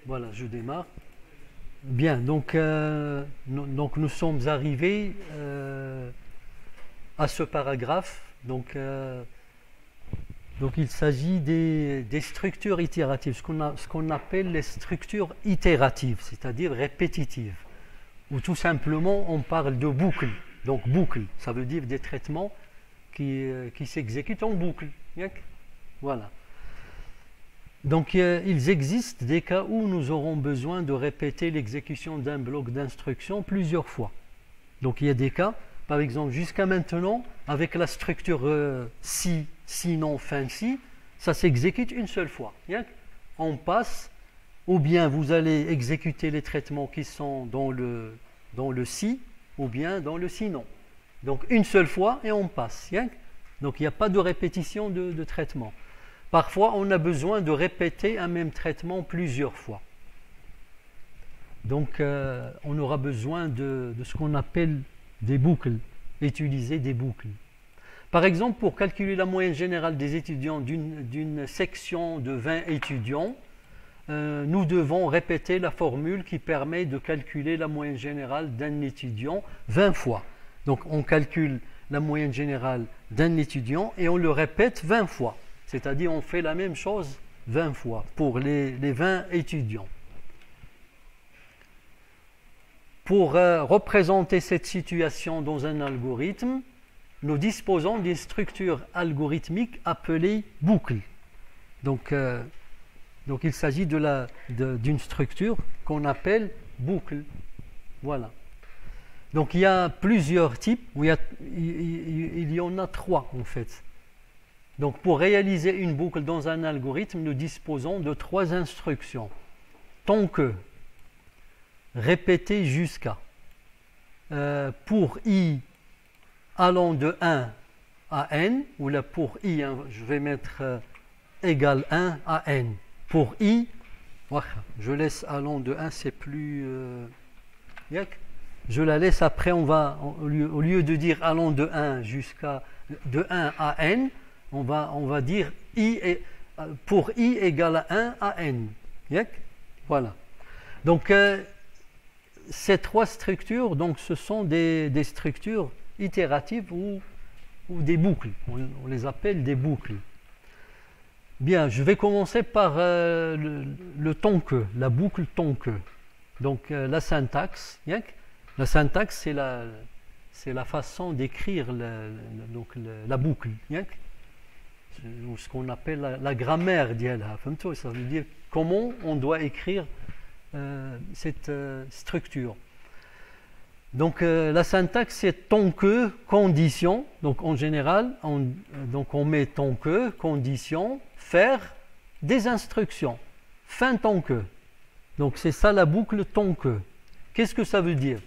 Voilà, je démarre. Bien, donc nous sommes arrivés à ce paragraphe. Donc il s'agit des structures itératives, ce qu'on appelle les structures itératives, c'est-à-dire répétitives, ou tout simplement on parle de boucles. Donc boucle, ça veut dire des traitements qui s'exécutent en boucle. Voilà. Donc il existe des cas où nous aurons besoin de répéter l'exécution d'un bloc d'instruction plusieurs fois. Donc il y a des cas, par exemple jusqu'à maintenant, avec la structure si, sinon, fin si, ça s'exécute une seule fois. On passe, ou bien vous allez exécuter les traitements qui sont dans le si, ou bien dans le sinon. Donc une seule fois et on passe. Donc il n'y a pas de répétition de traitement. Parfois, on a besoin de répéter un même traitement plusieurs fois. Donc, on aura besoin de ce qu'on appelle des boucles, utiliser des boucles. Par exemple, pour calculer la moyenne générale des étudiants d'une section de 20 étudiants, nous devons répéter la formule qui permet de calculer la moyenne générale d'un étudiant 20 fois. Donc, on calcule la moyenne générale d'un étudiant et on le répète 20 fois. C'est-à-dire on fait la même chose 20 fois pour les 20 étudiants. Pour représenter cette situation dans un algorithme, nous disposons d'une structure algorithmique appelée boucle. Donc il s'agit d'une structure qu'on appelle boucle. Voilà. Donc il y a plusieurs types, il y en a 3 en fait. Donc pour réaliser une boucle dans un algorithme, nous disposons de 3 instructions. Tant que, répéter jusqu'à. Pour i allant de 1 à n, ou là pour i, je vais mettre égal 1 à n. Pour i, je laisse allant de 1, c'est plus... je la laisse après, au lieu de dire allant de 1 de 1 à n, on va dire pour i égale à 1 à n. Voilà. Donc, ces 3 structures, donc, ce sont des structures itératives ou des boucles. On les appelle des boucles. Bien, je vais commencer par le tant que, la boucle tant que. Donc, la syntaxe. La syntaxe, c'est la façon d'écrire la boucle. Ou ce qu'on appelle la grammaire d'IELA. Ça veut dire comment on doit écrire cette structure. Donc la syntaxe c'est tant que, condition. Donc en général, on met tant que, condition, faire des instructions. Fin tant que. Donc c'est ça la boucle tant que. Qu'est-ce que ça veut dire?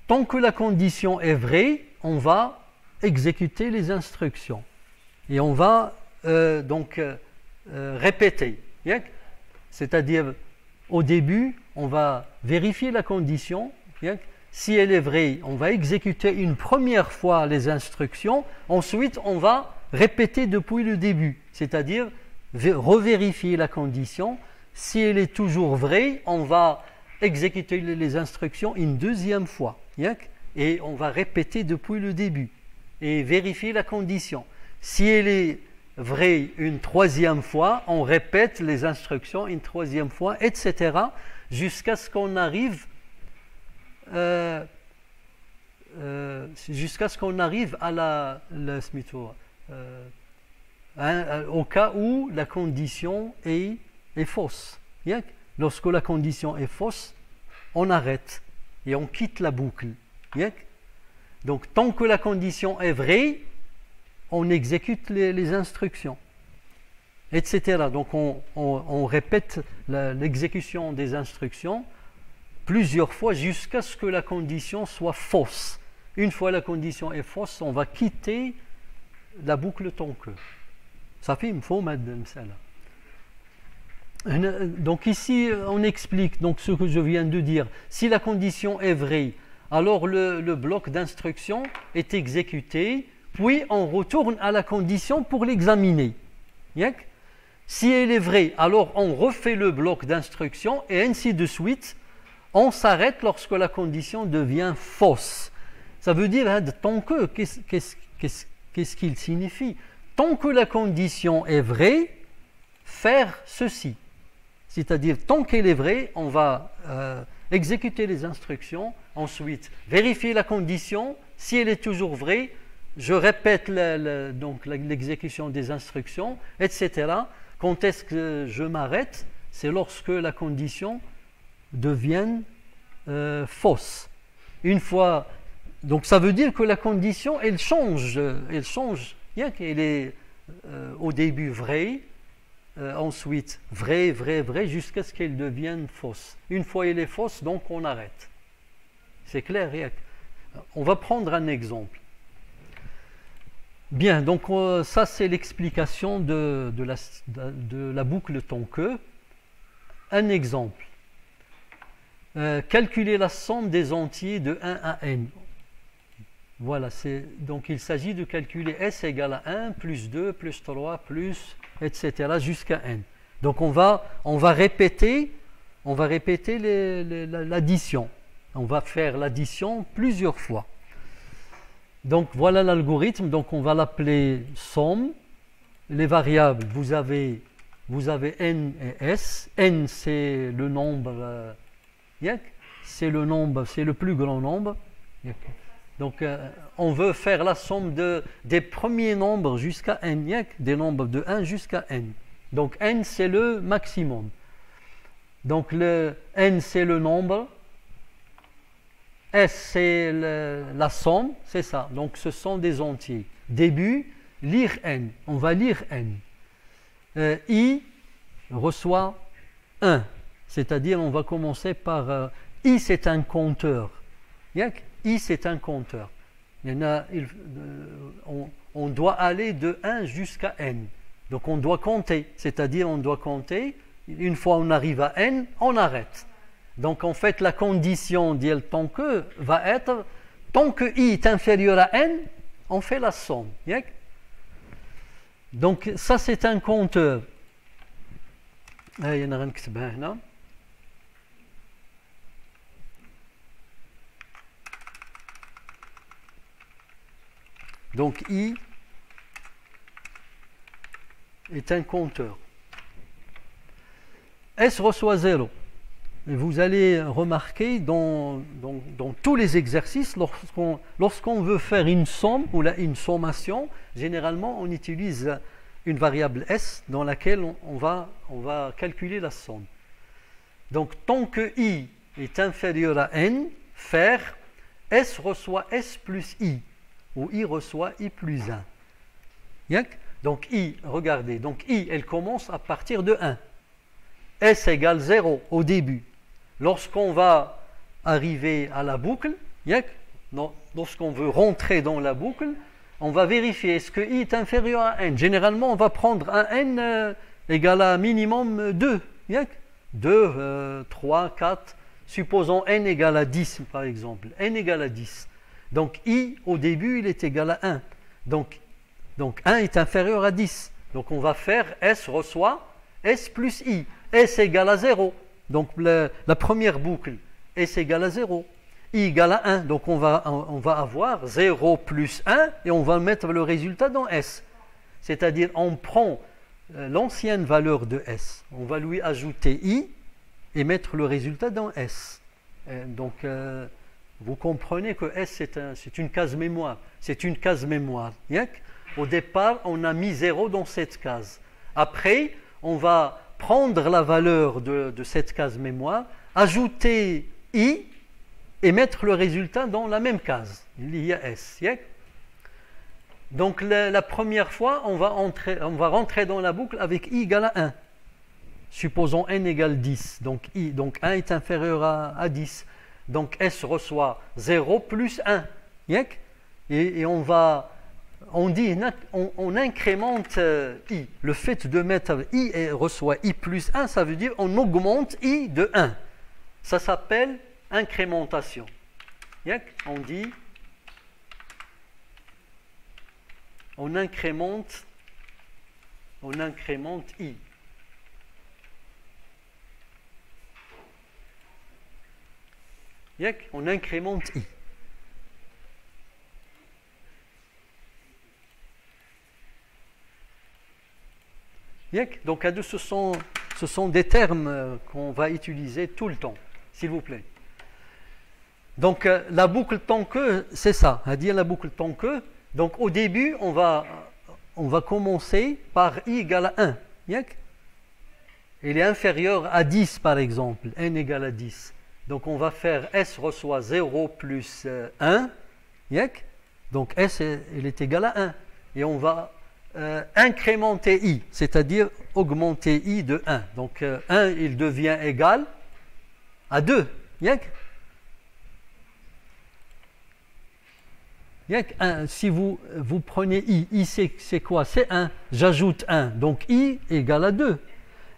Tant que la condition est vraie, on va exécuter les instructions. Et on va répéter. C'est-à-dire, au début, on va vérifier la condition. Si elle est vraie, on va exécuter une première fois les instructions. Ensuite, on va répéter depuis le début. C'est-à-dire, revérifier la condition. Si elle est toujours vraie, on va exécuter les instructions une deuxième fois. Et on va répéter depuis le début. Et vérifier la condition. Si elle est vraie une troisième fois, on répète les instructions une troisième fois, etc. jusqu'à ce qu'on arrive au cas où la condition est fausse. Lorsque la condition est fausse, on arrête et on quitte la boucle. Donc tant que la condition est vraie, on exécute les instructions, etc. Donc on répète l'exécution des instructions plusieurs fois jusqu'à ce que la condition soit fausse. Une fois la condition est fausse, on va quitter la boucle tant que. Ça fait une fois, madame Salah. Donc ici, on explique donc ce que je viens de dire. Si la condition est vraie, alors le bloc d'instruction est exécuté, puis on retourne à la condition pour l'examiner. Si elle est vraie, alors on refait le bloc d'instruction et ainsi de suite. On s'arrête lorsque la condition devient fausse. Ça veut dire, hein, tant que, qu'est-ce qu'il signifie? Tant que la condition est vraie, faire ceci. C'est-à-dire, tant qu'elle est vraie, on va exécuter les instructions, ensuite vérifier la condition. Si elle est toujours vraie, je répète donc l'exécution des instructions, etc. Quand est-ce que je m'arrête? C'est lorsque la condition devient fausse. Une fois, donc ça veut dire que la condition, elle change, bien qu'elle est au début vraie, ensuite vraie, jusqu'à ce qu'elle devienne fausse. Une fois elle est fausse, donc on arrête. C'est clair? On va prendre un exemple. Bien, donc ça c'est l'explication de la boucle tant que. Un exemple. Calculer la somme des entiers de 1 à n. Voilà, donc il s'agit de calculer s égale à 1, plus 2, plus 3, plus, etc. jusqu'à n. Donc on va répéter l'addition. On va faire l'addition plusieurs fois. Donc voilà l'algorithme, donc on va l'appeler somme. Les variables, vous avez n et s. N c'est le nombre, c'est le plus grand nombre. Donc on veut faire la somme des premiers nombres jusqu'à n, des nombres de 1 jusqu'à n. Donc n c'est le maximum. Donc le n c'est le nombre. S, c'est la somme, c'est ça. Donc, ce sont des entiers. Début, lire n. On va lire n. I reçoit 1. C'est-à-dire, on va commencer par... I, c'est un compteur. I, c'est un compteur. On doit aller de 1 jusqu'à n. Donc, on doit compter. C'est-à-dire, on doit compter. Une fois on arrive à n, on arrête. Donc en fait la condition d'il tant que va être tant que i est inférieur à n, on fait la somme. Donc ça c'est un compteur. Donc i est un compteur. S reçoit 0. Et vous allez remarquer dans tous les exercices, lorsqu'on veut faire une somme ou une sommation, généralement on utilise une variable s dans laquelle on va calculer la somme. Donc tant que i est inférieur à n, faire s reçoit s plus i, ou i reçoit i plus 1. Donc i, regardez, donc i elle commence à partir de 1. S égale 0 au début. Lorsqu'on va arriver à la boucle, lorsqu'on veut rentrer dans la boucle, on va vérifier est-ce que i est inférieur à n. Généralement, on va prendre un n égal à minimum 2. 2, 3, 4. Supposons n égale à 10, par exemple. N égale à 10. Donc i, au début, il est égal à 1. Donc 1 est inférieur à 10. Donc on va faire s reçoit s plus i. S égale à 0. Donc la première boucle, S égale à 0. I égale à 1. Donc on va avoir 0 plus 1 et on va mettre le résultat dans S. C'est-à-dire on prend l'ancienne valeur de S. On va lui ajouter I et mettre le résultat dans S. Donc vous comprenez que S c'est une case mémoire. C'est une case mémoire. Au départ, on a mis 0 dans cette case. Après, on va prendre la valeur de cette case mémoire, ajouter i et mettre le résultat dans la même case. Il y a s. Donc la première fois, on va rentrer dans la boucle avec i égale à 1. Supposons n égale 10. Donc 1 est inférieur à 10. Donc s reçoit 0 plus 1. Et on incrémente i. Le fait de mettre i et reçoit i plus 1, ça veut dire on augmente i de 1. Ça s'appelle incrémentation. On dit on incrémente i. On incrémente i. Donc, ce sont des termes qu'on va utiliser tout le temps, s'il vous plaît. Donc, la boucle tant que, c'est ça, à dire la boucle tant que. Donc, au début, on va commencer par i égale à 1. Il est inférieur à 10, par exemple, n égale à 10. Donc, on va faire s reçoit 0 plus 1. Donc, s il est égal à 1. Et on va incrémenter i, c'est-à-dire augmenter i de 1. Donc 1, il devient égal à 2. Si vous prenez i c'est quoi? C'est 1. J'ajoute 1, donc i égale à 2.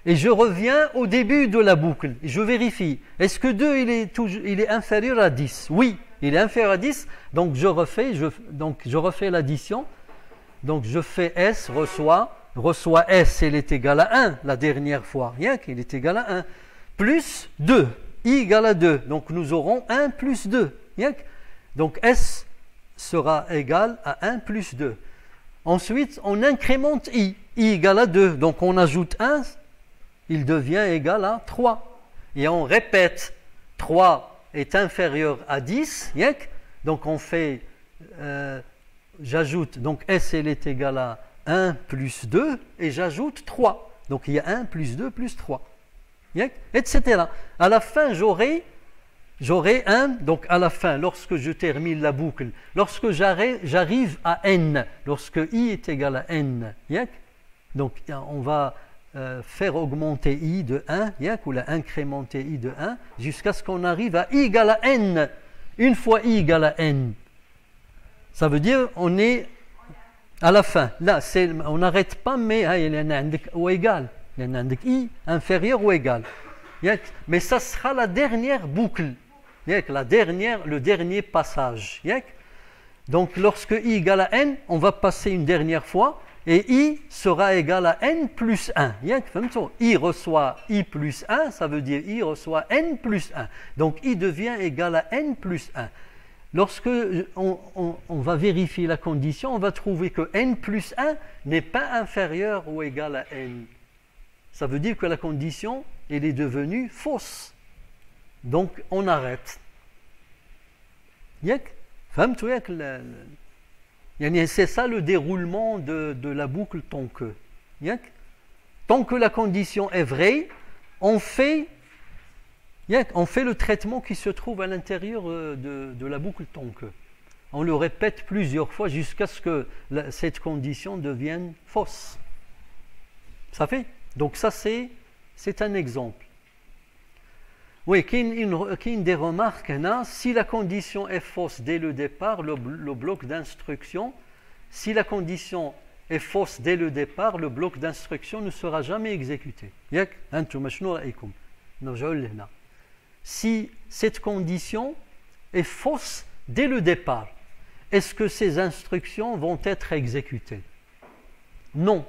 Et je reviens au début de la boucle. Je vérifie. Est-ce que 2 il est inférieur à 10? Oui, il est inférieur à 10. Donc je refais l'addition. Donc je fais S, reçoit S, il est égal à 1 la dernière fois, il est égal à 1, plus 2, I égale à 2, donc nous aurons 1 plus 2, donc S sera égal à 1 plus 2. Ensuite, on incrémente I égale à 2, donc on ajoute 1, il devient égal à 3. Et on répète, 3 est inférieur à 10, donc on fait... j'ajoute, donc S il est égal à 1 plus 2 et j'ajoute 3. Donc il y a 1 plus 2 plus 3. Etc. À la fin, j'aurai 1. Donc à la fin, lorsque je termine la boucle, lorsque j'arrive à n, lorsque i est égal à n, donc on va faire augmenter i de 1, ou la incrémenter i de 1, jusqu'à ce qu'on arrive à i égale à n. Une fois i égale à n, ça veut dire on est à la fin. Là, on n'arrête pas, mais il y en a un ou égal. Il y en a un i inférieur ou égal. Mais ça sera la dernière boucle. Le dernier passage. Donc, lorsque i égale à n, on va passer une dernière fois et i sera égal à n plus 1. I reçoit i plus 1, ça veut dire i reçoit n plus 1. Donc, i devient égal à n plus 1. Lorsque on va vérifier la condition, on va trouver que n plus 1 n'est pas inférieur ou égal à n. Ça veut dire que la condition, elle est devenue fausse. Donc, on arrête. C'est ça le déroulement de la boucle tant que. Tant que la condition est vraie, on fait le traitement qui se trouve à l'intérieur de la boucle tant que. On le répète plusieurs fois jusqu'à ce que cette condition devienne fausse. Ça fait? Donc ça, c'est un exemple. Oui, qu'il y a des remarques. Si la condition est fausse dès le départ, le bloc d'instruction, si la condition est fausse dès le départ, le bloc d'instruction ne sera jamais exécuté. Si cette condition est fausse dès le départ, est-ce que ces instructions vont être exécutées? Non.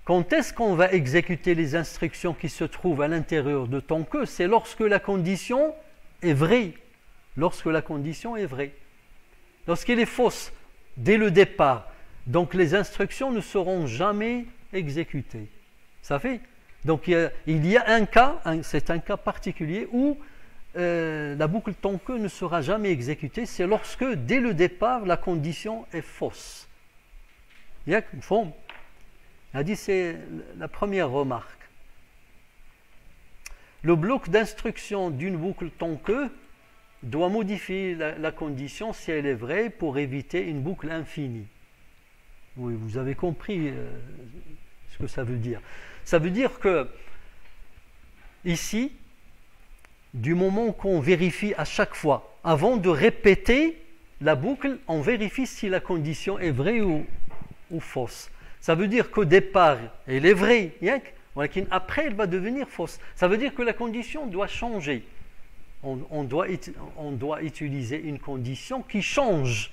Quand est-ce qu'on va exécuter les instructions qui se trouvent à l'intérieur de tant que? C'est lorsque la condition est vraie. Lorsque la condition est vraie. Lorsqu'elle est fausse dès le départ, donc les instructions ne seront jamais exécutées. Ça fait? Donc il y a un cas, c'est un cas particulier où la boucle tant que ne sera jamais exécutée, c'est lorsque dès le départ la condition est fausse. C'est la première remarque. Le bloc d'instruction d'une boucle tant que doit modifier la condition si elle est vraie pour éviter une boucle infinie. Oui, vous avez compris ce que ça veut dire. Ça veut dire que ici, du moment qu'on vérifie à chaque fois, avant de répéter la boucle, on vérifie si la condition est vraie ou fausse. Ça veut dire qu'au départ, elle est vraie, après elle va devenir fausse. Ça veut dire que la condition doit changer. On doit utiliser une condition qui change.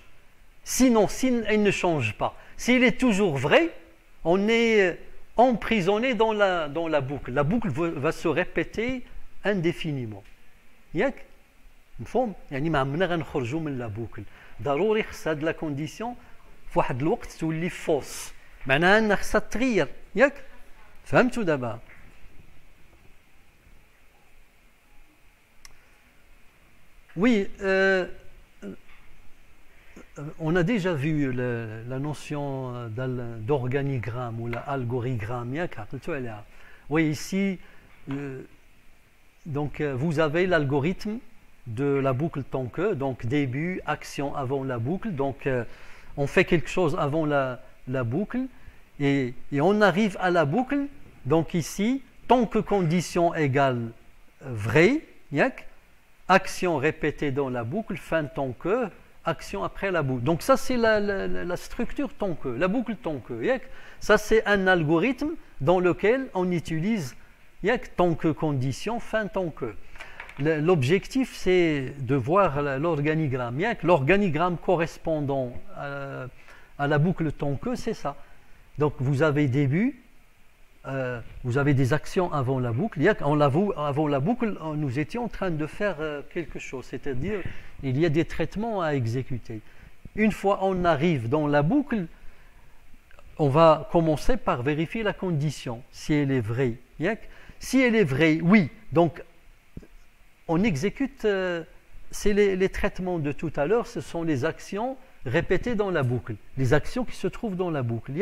Sinon, si elle ne change pas, s'il est toujours vrai, on est emprisonné dans la boucle. La boucle va se répéter indéfiniment. مفهوم يعني ما عمرنا غنخرجوا من لا بوكل ضروري خص هاد لا كونديسيون في واحد الوقت تولي فوس معناها انها خصها تغير ياك فهمتوا دابا Oui, on a déjà vu la notion d'organigramme ou l'algorigramme. Oui, ici, donc vous avez l'algorithme de la boucle tant que, donc début, action avant la boucle. Donc on fait quelque chose avant la boucle et on arrive à la boucle. Donc ici, tant que condition égale vrai, action répétée dans la boucle, fin tant que, action après la boucle. Donc ça c'est la structure tant que, la boucle tant que. Ça c'est un algorithme dans lequel on utilise tant que condition, fin tant que. L'objectif c'est de voir l'organigramme. L'organigramme correspondant à la boucle tant que, c'est ça. Donc vous avez début, vous avez des actions avant la boucle. Avant la boucle, nous étions en train de faire quelque chose, c'est-à-dire il y a des traitements à exécuter. Une fois on arrive dans la boucle, on va commencer par vérifier la condition, si elle est vraie. Si elle est vraie, oui, donc on exécute, c'est les traitements de tout à l'heure, ce sont les actions répétées dans la boucle, les actions qui se trouvent dans la boucle.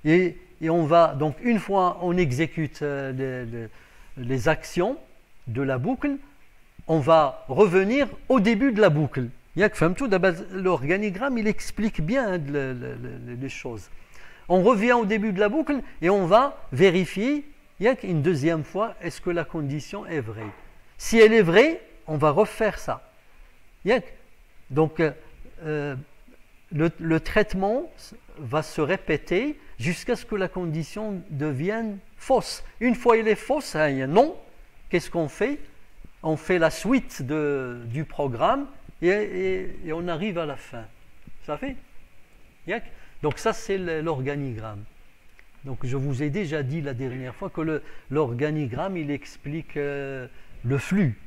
Et on va, donc une fois on exécute les actions de la boucle, on va revenir au début de la boucle. L'organigramme il explique bien les choses. On revient au début de la boucle et on va vérifier une deuxième fois est-ce que la condition est vraie. Si elle est vraie, on va refaire ça. Donc le traitement va se répéter jusqu'à ce que la condition devienne fausse. Une fois elle est fausse, non, qu'est-ce qu'on fait? On fait la suite du programme et on arrive à la fin. Ça fait? Donc ça c'est l'organigramme. Donc je vous ai déjà dit la dernière fois que l'organigramme il explique le flux.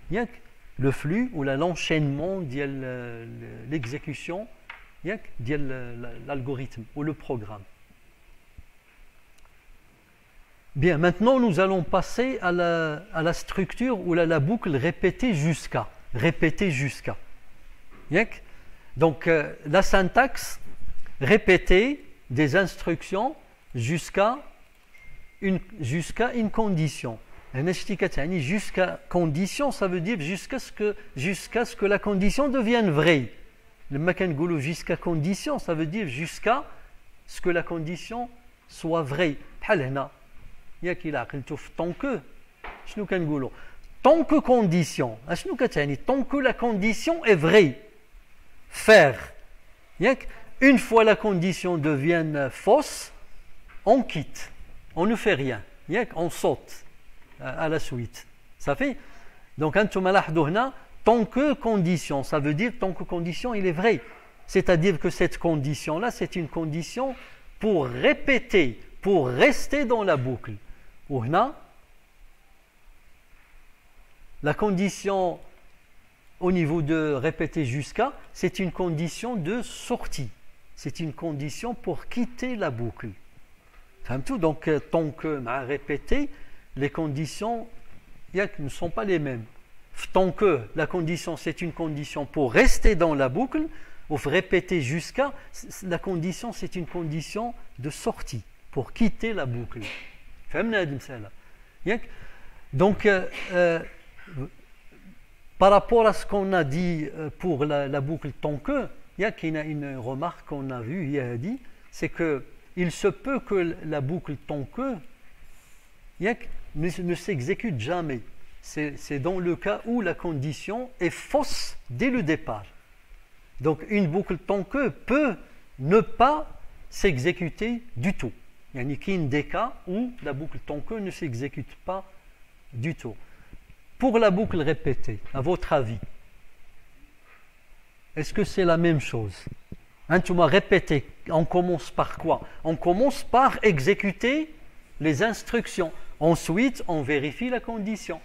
Le flux ou l'enchaînement de l'exécution de l'algorithme ou le programme. Bien, maintenant nous allons passer à la structure ou la boucle répétée jusqu'à. Donc la syntaxe répéter des instructions jusqu'à une condition. Jusqu'à condition, ça veut dire jusqu'à ce que la condition devienne vraie. Le makan jusqu'à condition, ça veut dire jusqu'à ce que la condition soit vraie. Tant que condition, tant que la condition est vraie. Faire. Une fois la condition devient fausse, on quitte, on ne fait rien, on saute à la suite. Ça fait? Donc, tant que condition, ça veut dire tant que condition il est vrai. C'est-à-dire que cette condition-là, c'est une condition pour répéter, pour rester dans la boucle. La condition au niveau de répéter jusqu'à, c'est une condition de sortie. C'est une condition pour quitter la boucle. Donc, tant que répéter, les conditions ne sont pas les mêmes. Tant que la condition, c'est une condition pour rester dans la boucle, ou répéter jusqu'à, la condition, c'est une condition de sortie, pour quitter la boucle. Donc, par rapport à ce qu'on a dit pour la boucle tant que, il y a une remarque qu'on a vue, il a dit, c'est qu'il se peut que la boucle tant que ne s'exécute jamais. C'est dans le cas où la condition est fausse dès le départ. Donc une boucle tant que peut ne pas s'exécuter du tout. Il y a des cas où la boucle tant que ne s'exécute pas du tout. Pour la boucle répétée, à votre avis, est-ce que c'est la même chose? Tu m'as répété, on commence par quoi? On commence par exécuter les instructions. Ensuite, on vérifie la condition.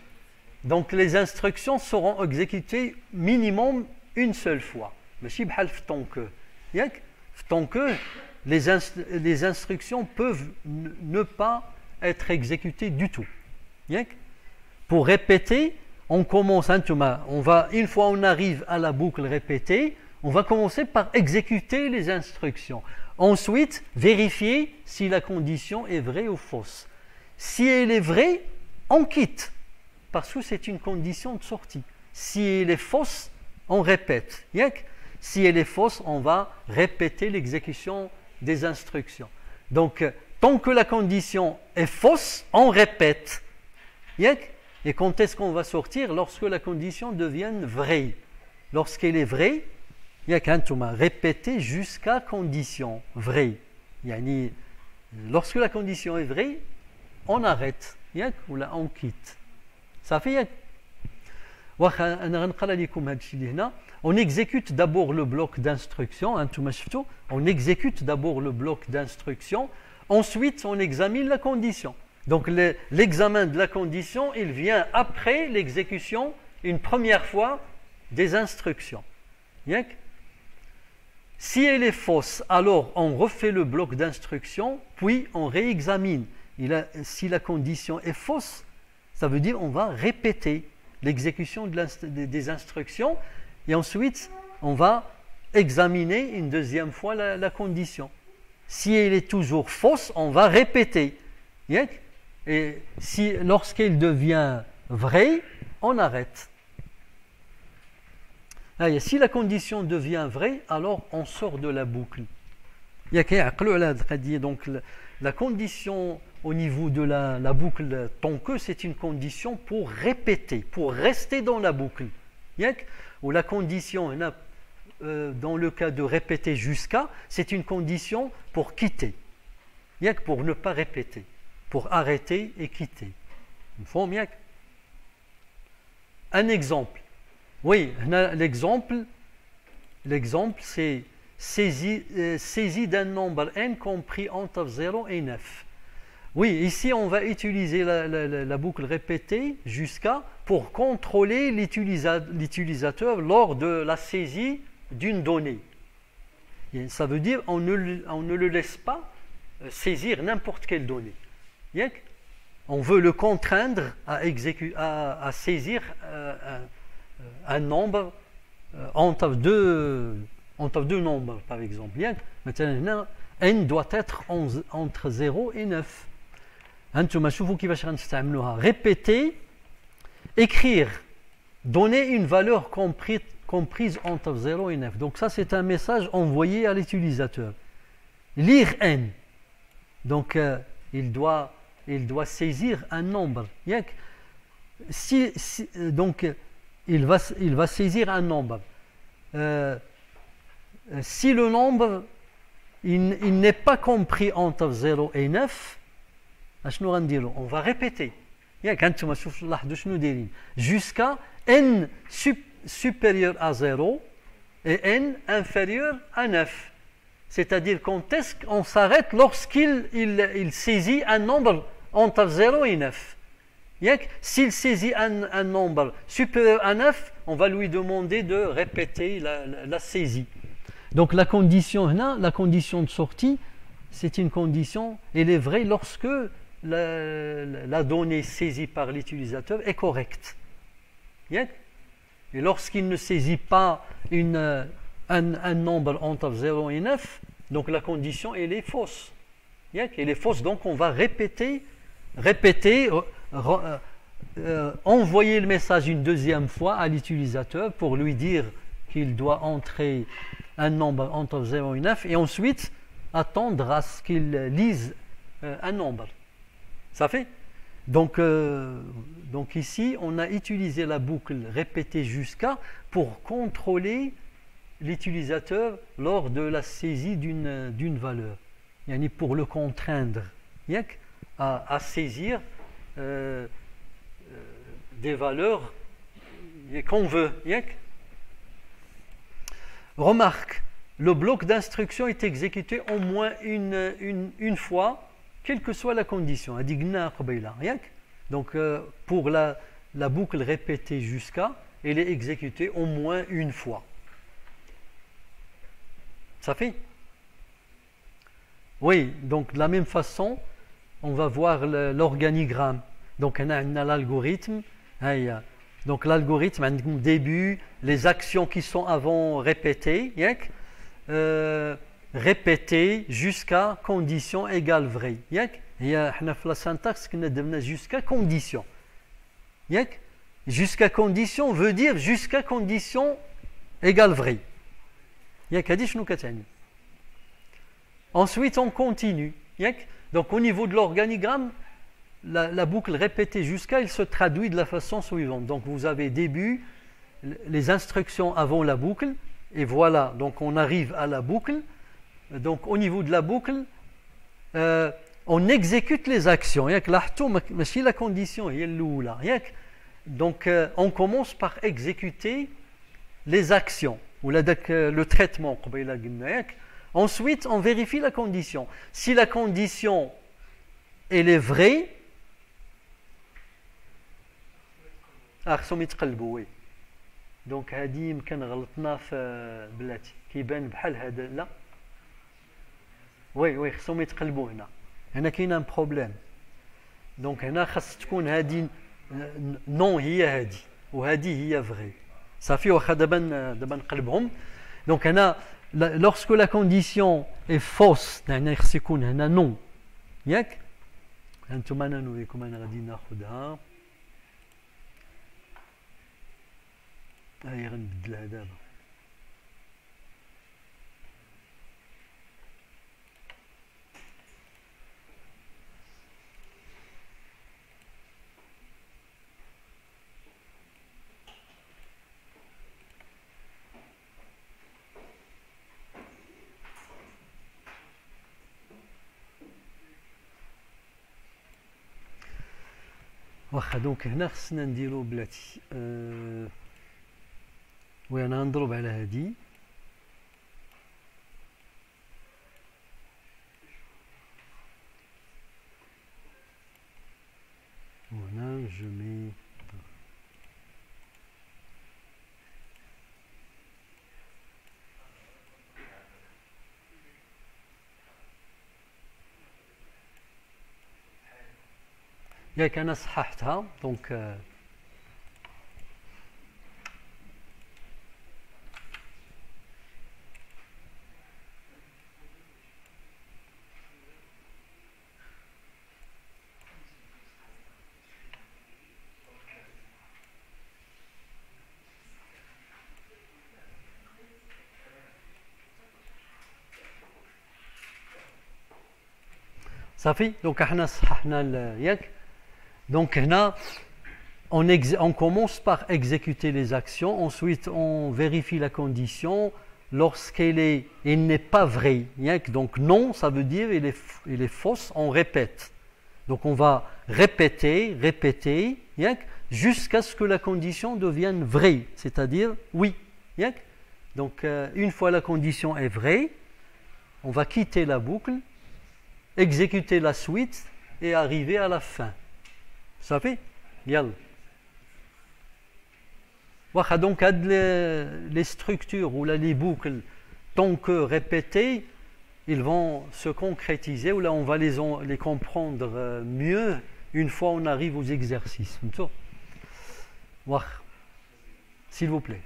Donc les instructions seront exécutées minimum une seule fois. ماشي بحال في طونكو. ياك في طونكو les instructions peuvent ne pas être exécutées du tout. ياك pour répéter, on commence une fois on arrive à la boucle répétée, on va commencer par exécuter les instructions. Ensuite, vérifier si la condition est vraie ou fausse. Si elle est vraie, on quitte, parce que c'est une condition de sortie. Si elle est fausse, on répète. Si elle est fausse, on va répéter l'exécution des instructions. Donc, tant que la condition est fausse, on répète. Et quand est-ce qu'on va sortir? Lorsque la condition devient vraie. Lorsqu'elle est vraie, répéter jusqu'à condition vraie. Lorsque la condition est vraie, on arrête ou là on quitte. Ça fait on exécute d'abord le bloc d'instruction. On exécute d'abord le bloc d'instruction. Ensuite, on examine la condition. Donc l'examen de la condition, il vient après l'exécution une première fois des instructions. Si elle est fausse, alors on refait le bloc d'instruction, puis on réexamine. Si la condition est fausse, ça veut dire on va répéter l'exécution des instructions et ensuite on va examiner une deuxième fois la condition. Si elle est toujours fausse, on va répéter. Et lorsqu'elle devient vraie, on arrête. Si la condition devient vraie, alors on sort de la boucle. Donc la condition au niveau de la boucle tant que c'est une condition pour répéter, pour rester dans la boucle. Ou la condition, dans le cas de répéter jusqu'à, c'est une condition pour quitter. Pour ne pas répéter, pour arrêter et quitter. Un exemple. Oui, l'exemple c'est saisie d'un nombre n compris entre 0 et 9. Oui, ici on va utiliser la boucle répétée jusqu'à pour contrôler l'utilisateur lors de la saisie d'une donnée. Et ça veut dire on ne le laisse pas saisir n'importe quelle donnée. On veut le contraindre à saisir un nombre entre deux nombres, par exemple. Maintenant, n doit être entre 0 et 9. Répéter, écrire, donner une valeur comprise entre 0 et 9. Donc ça, c'est un message envoyé à l'utilisateur. Lire n. Donc, il doit saisir un nombre. Donc, il va saisir un nombre. Si le nombre il n'est pas compris entre 0 et 9, on va répéter. Jusqu'à n supérieur à 0 et n inférieur à 9. C'est-à-dire quand est-ce qu'on s'arrête lorsqu'il saisit un nombre entre 0 et 9. S'il saisit un nombre supérieur à 9, on va lui demander de répéter la saisie. Donc la condition de sortie, c'est une condition, elle est vraie lorsque la donnée saisie par l'utilisateur est correcte. Et lorsqu'il ne saisit pas un nombre entre 0 et 9, donc la condition elle est fausse. Elle est fausse, donc on va répéter, envoyer le message une deuxième fois à l'utilisateur pour lui dire qu'il doit entrer un nombre entre 0 et 9 et ensuite attendre à ce qu'il lise un nombre. Ça fait? Donc ici, on a utilisé la boucle répétée jusqu'à pour contrôler l'utilisateur lors de la saisie d'une valeur. Pour le contraindre à saisir des valeurs qu'on veut. Remarque, le bloc d'instruction est exécuté au moins une fois, quelle que soit la condition. Donc pour la boucle répétée jusqu'à, elle est exécutée au moins une fois. Ça fait? Oui, donc de la même façon, on va voir l'organigramme. Donc on a l'algorithme. Donc l'algorithme, au début, les actions qui sont avant répétées, répétées jusqu'à condition égale vraie. Et la syntaxe qu'on a jusqu'à condition. Jusqu'à condition veut dire jusqu'à condition égale vraie. Ensuite, on continue. Donc au niveau de l'organigramme, la boucle répétée jusqu'à, il se traduit de la façon suivante. Donc vous avez début, les instructions avant la boucle, et voilà, donc on arrive à la boucle. Donc au niveau de la boucle, on exécute les actions. La condition est là. Donc on commence par exécuter les actions, ou le traitement. Ensuite, on vérifie la condition. Si la condition elle est vraie, خصهم يتقلبوا وي دونك هذه يمكن غلطنا في بلاتي كيبان بحال هذا لا وي خصهم يتقلبوا هنا كاين ان بروبليم دونك هنا خاص تكون هذه نون هي هذه وهذه هي فغي صافي واخا دابا نقلبهم دونك هنا lorsque la condition est fausse يعني خص يكون هنا نون ياك انتم انا نوريكم انا غادي ناخذها هاي غنبدلها دابا واخا دونك هنا خصنا نديرو بلاتي وي انا غنضرب على هادي هنا جو مي ياك انا صححتها دونك صافي دونك احنا صححنا ياك donc هنا on commence par exécuter les actions, ensuite on vérifie la condition lorsqu'elle n'est pas vraie. Donc non, ça veut dire elle est fausse, on répète. Donc on va répéter jusqu'à ce que la condition devienne vraie, c'est-à-dire oui. Donc une fois la condition est vraie, on va quitter la boucle, exécuter la suite et arriver à la fin. Ça fait يلا واخا donc les structures ou là les boucles tant que répétées ils vont se concrétiser ou là on va les comprendre mieux une fois on arrive aux exercices s'il vous plaît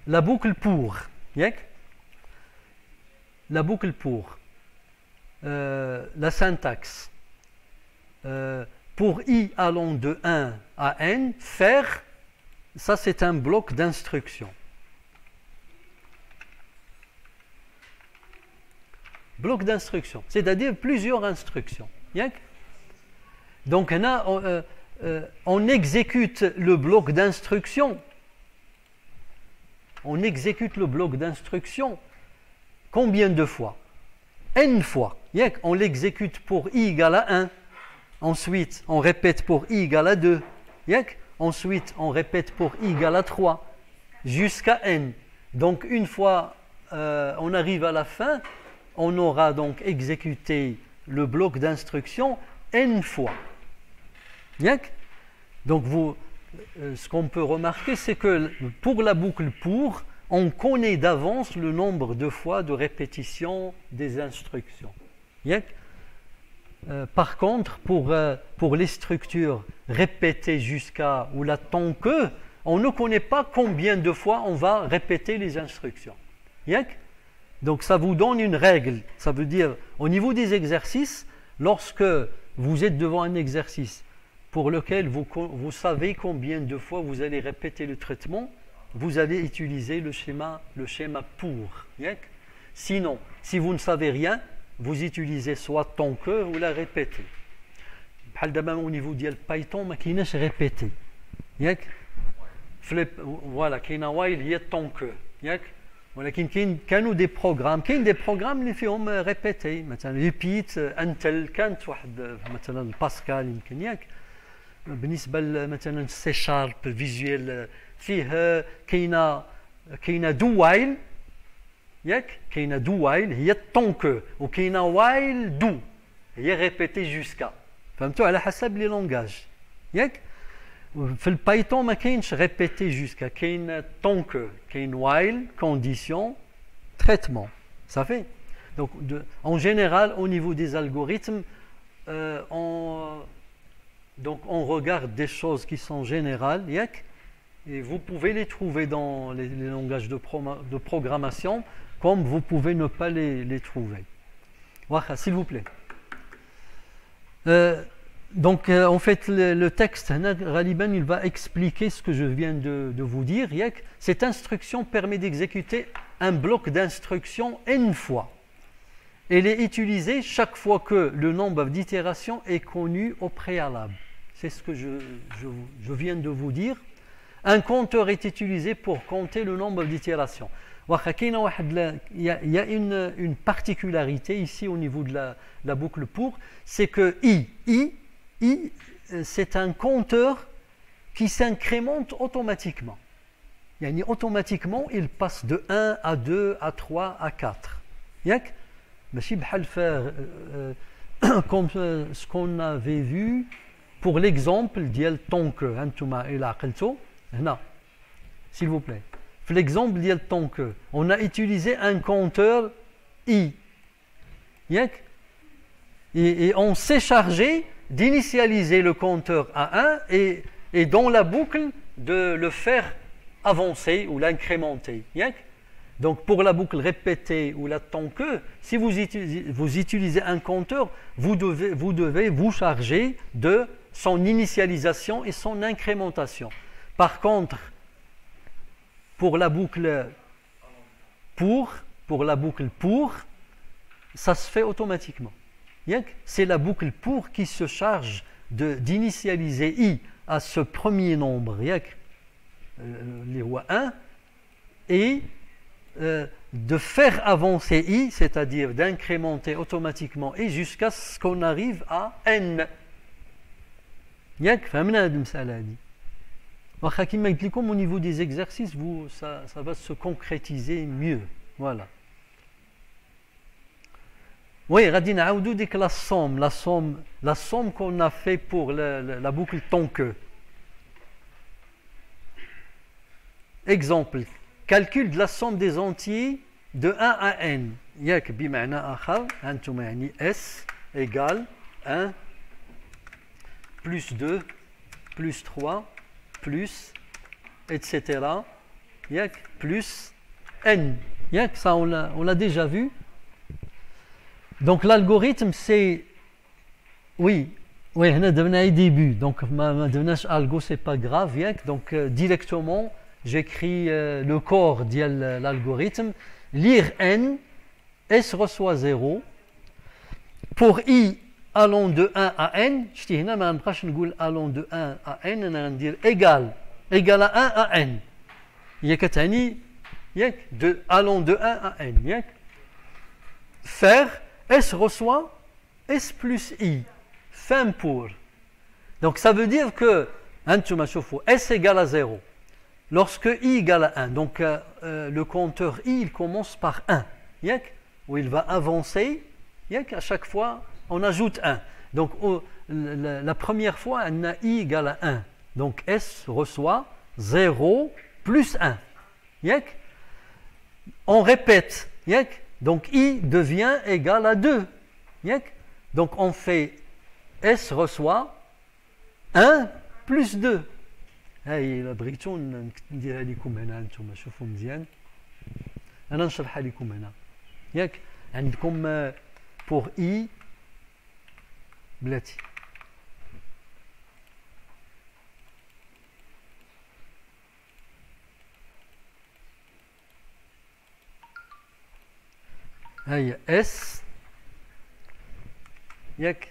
la boucle pour la boucle pour la syntaxe pour i allant de 1 à n, faire, ça c'est un bloc d'instruction. Bloc d'instruction, c'est-à-dire plusieurs instructions. Donc on exécute le bloc d'instruction. On exécute le bloc d'instruction combien de fois? N fois. On l'exécute pour i égale à 1. Ensuite, on répète pour i égale à 2. Ensuite, on répète pour i égale à 3. Jusqu'à n. Donc, une fois on arrive à la fin, on aura donc exécuté le bloc d'instruction n fois. Yak. Donc ce qu'on peut remarquer, c'est que pour la boucle pour, on connaît d'avance le nombre de fois de répétition des instructions. Yak. Par contre, pour les structures répétées jusqu'à ou là tant que, on ne connaît pas combien de fois on va répéter les instructions. Yak. Donc ça vous donne une règle. Ça veut dire, au niveau des exercices, lorsque vous êtes devant un exercice pour lequel vous savez combien de fois vous allez répéter le traitement, vous allez utiliser le schéma pour. Yak. Sinon, si vous ne savez rien, vous utilisez soit tant que ou la répéter. Bhal daba au niveau de Python, ma kaynash répéter. Yak. Voilà, kayna while hiya tant que. Yak. ولكن كانوا دي بروغرام des programmes اللي فيهم ريبيتي مثلا ريبيت انتل كانت واحد مثلا باسكال يمكن ياك بالنسبه مثلا سي شارب فيجوال فيه كاينه دو وايل ياك كاينه دو وايل هي طونكو وكاينه وايل دو هي ريبيتي جوسكا فهمتوا على حسب لي لونغاج ياك في البايثون ما كاينش ريبيتي جوسكا كاين طونكو كاين وايل كونديسيون traitement ça fait donc en général au niveau des algorithmes on regarde des choses qui sont générales yak, et vous pouvez les trouver dans les langages de programmation comme vous pouvez ne pas les trouver. Waha, s'il vous plaît. Donc en fait le texte Ghaliban il va expliquer ce que je viens de vous dire. Cette instruction permet d'exécuter un bloc d'instructions n fois. Elle est utilisée chaque fois que le nombre d'itérations est connu au préalable. C'est ce que je viens de vous dire. Un compteur est utilisé pour compter le nombre d'itérations. Il y a une particularité ici au niveau de la boucle pour, c'est que I c'est un compteur qui s'incrémente automatiquement. Automatiquement, il passe de 1 à 2 à 3 à 4. ماشي بحال comme ce qu'on avait vu pour l'exemple ديال طونك هانتوما الى عقلتو هنا s'il vous plaît. Pour l'exemple ديال طونك on a utilisé un compteur I. Et on s'est chargé d'initialiser le compteur à 1 et dans la boucle de le faire avancer ou l'incrémenter. Donc pour la boucle répétée ou la tant que, si vous utilisez un compteur, vous devez vous charger de son initialisation et son incrémentation. Par contre, pour la boucle pour, ça se fait automatiquement. C'est la boucle pour qui se charge d'initialiser I à ce premier nombre, les rois 1, et de faire avancer I, c'est-à-dire d'incrémenter automatiquement et jusqu'à ce qu'on arrive à N. Au niveau des exercices, ça va se concrétiser mieux. Voilà. Oui, Radina Aoudou dit que la somme qu'on a fait pour la boucle tant que. Exemple, calcul de la somme des entiers de 1 à n. Yak bima'na akhar, antum yani S égale 1 plus 2 plus 3 plus etc. Yak plus n. Yak, ça on l'a déjà vu. Donc l'algorithme c'est oui on a donné un début donc ma donné algo c'est pas grave donc directement j'écris le corps de l'algorithme lire n s reçoit 0 pour i allant de 1 à n je dis هنا ما نبقاش نقول allant de 1 à n انا ندير égal à 1 à n هي كتعني de allant de 1 à n faire S reçoit S plus I, fin pour. Donc ça veut dire que S égale à 0. Lorsque I égale à 1, donc le compteur I il commence par 1, où il va avancer, à chaque fois on ajoute 1. Donc la première fois, on a I égale à 1. Donc S reçoit 0 plus 1. Yak? On répète. Yak? Donc I devient égal à 2. Yak? Donc on fait S reçoit 1 plus 2. هاي إلا بغيتو نديرها لكم هنا انتم شوفوا مزيان. انا نشرحها لكم هنا. ياك عندكم pour I بلاتي. هاي S ياك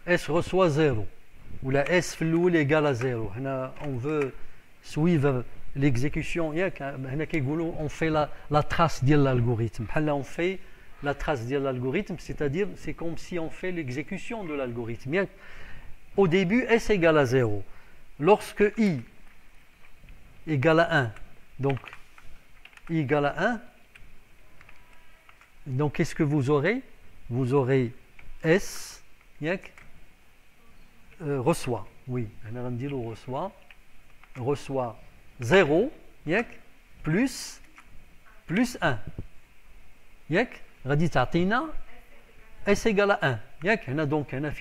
S reçoit 0 ou la S في الأول égale à 0. هنا on veut suivre l'exécution. ياك هنا كيقولوا on fait la trace ديال l'algorithme. بحال on fait la trace ديال l'algorithme, c'est-à-dire c'est comme si on fait l'exécution de l'algorithme. ياك au début S égale à 0. Lorsque I égale à 1, donc I égale à 1, donc qu'est-ce que vous aurez? Vous aurez S ياك reçoit, oui, on va dire reçoit 0 ياك plus 1 ياك غادي تعطينا S égale à 1 ياك هنا donc هنا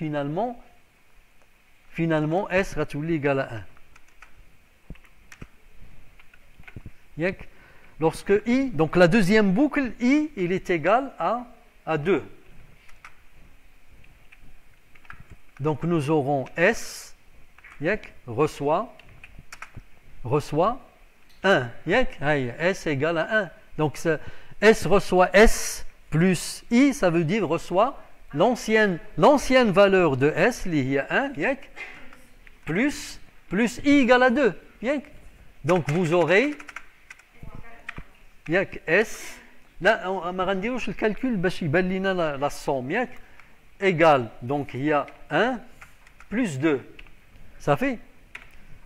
finalement S غتولي égale à 1 ياك lorsque I, donc la deuxième boucle I, il est égal à 2. Donc nous aurons S ياك reçoit 1 ياك هاي S égale à 1. Donc S reçoit S plus I, ça veut dire reçoit l'ancienne valeur de S اللي هي 1 ياك plus I égale à 2 ياك. Donc vous aurez ياك S لا ما غنديروش الكالكول باش يبان لنا لا somme ياك égale donc il y a 1 plus 2. Ça fait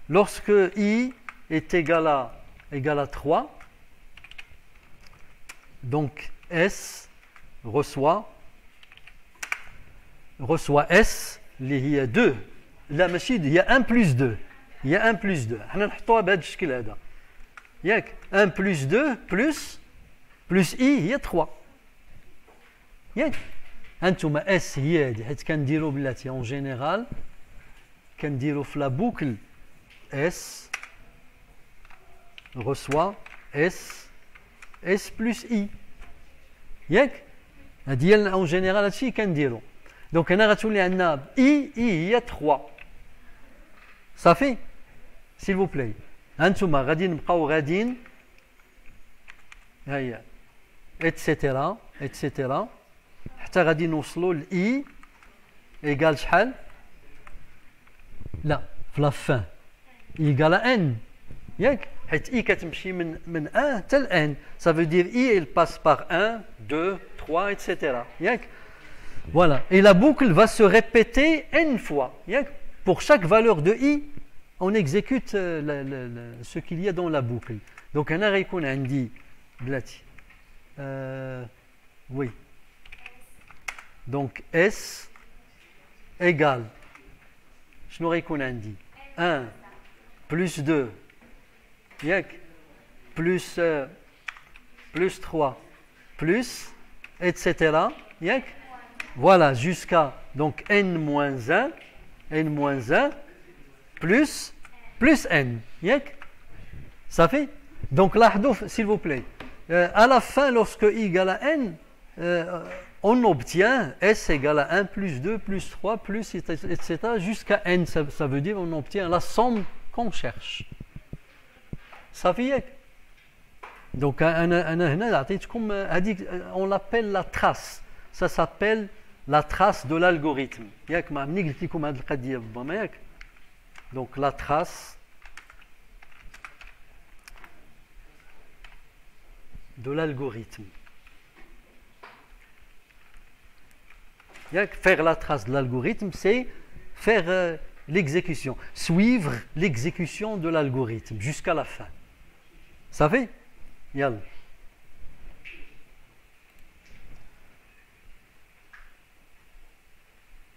lorsque I est égal à 3, donc S reçoit S اللي هي 2 لا ماشي هي 1 plus 2 هي 1 plus 2 حنا نحطوها بهذا الشكل هذا ياك 1 plus 2 plus I هي 3 ياك انتم اس هي هذه حيت كنديروا بلاتي اون جينيرال كنديروا في لا بوكل اس reçoit S plus I ياك هذه هي اون جينيرال هادشي كنديروا. دونك هنا غتولي عندنا I هي 3 صافي s'il vous plaît. هانتوما غادي نبقاو غاديين ها هي اتسيتيرا حتى غادي نوصلوا ل I ايكال شحال؟ لا في لا فان ايكال ان ياك حيت I كتمشي من 1 حتى ل n. Ça veut dire I elle passe par 1, 2, 3, etc. ياك voilà. Et la boucle va se répéter n fois. ياك pour chaque valeur de I on exécute ce qu'il y a dans la boucle. Donc هنا غيكون عندي بلاتي oui. Donc S égale شنو غيكون عندي 1 plus 2 ياك plus 3 plus etc. ياك voilà jusqu'à donc n-1 plus n ياك ça fait donc لاحظوا s'il vous plaît à la fin lorsque I égale à n on obtient S égale à 1 plus 2 plus 3 plus etc. jusqu'à n. Ça veut dire on obtient la somme qu'on cherche. صافي ياك donc انا هنا عطيتكم هذيك on l'appelle la trace. Ça s'appelle la trace de l'algorithme ياك ما ملي قلت لكم هذه القضيه ربما ياك donc la trace de l'algorithme. Faire la trace de l'algorithme, c'est faire l'exécution, suivre l'exécution de l'algorithme jusqu'à la fin. Ça fait? Yalla.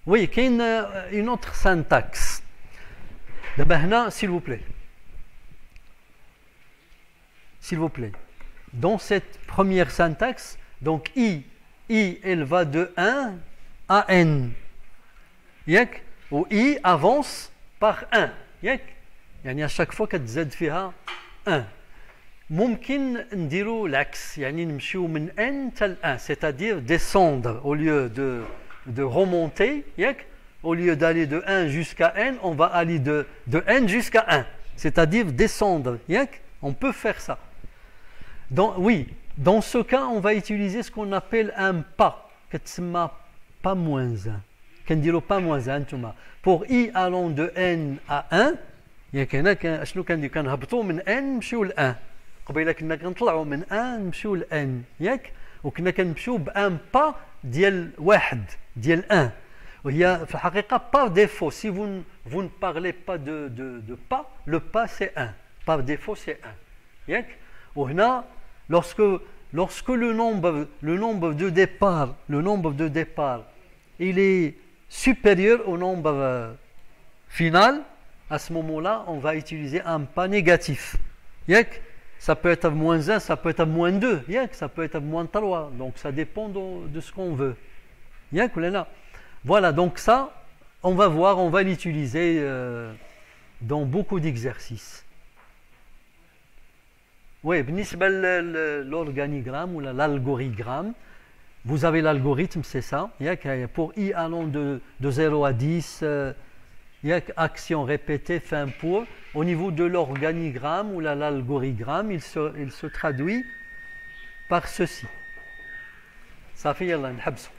Oui, qu'il y a une autre syntaxe. D'abord, هنا, s'il vous plaît. S'il vous plaît. Dans cette première syntaxe, donc I, elle va de 1 à N. Yak? Ou I avance par 1. Yak? يعني à chaque fois كتزاد فيها 1. ممكن نديرو العكس يعني نمشيو من n حتى 1 c'est-à-dire descendre au lieu de remonter yak au lieu d'aller de 1 jusqu'à n on va aller de n jusqu'à 1 c'est-à-dire descendre yak on peut faire ça oui dans ce cas on va utiliser ce qu'on appelle un pas كتسمى pas moins 1 كنديرو pas moins 1 نتوما pour i allant de n à 1 ياك هنا شنو كندير كنهبطوا من n نمشيو ل 1 قبيله كنا كنطلعوا من 1 نمشيو ل n ياك وكنا كنمشيو بان با ديال واحد ديال 1 وهي في الحقيقه par défaut si vous ne parlez pas de pas le pas c'est 1 par défaut c'est 1 ياك وهنا lorsque le nombre de départ il est supérieur au nombre final à ce moment-là on va utiliser un pas négatif ياك ça peut être moins 1, ça peut être moins 2, ça peut être moins 3, donc ça dépend de ce qu'on veut. Voilà, donc ça, on va voir, on va l'utiliser dans beaucoup d'exercices. Oui, l'organigramme ou l'algorithme, vous avez l'algorithme, c'est ça, pour i allant de 0 à 10, action répétée, fin pour. Au niveau de l'organigramme ou l'algorithme, il se traduit par ceci. Ça fait yallah, nhabsou.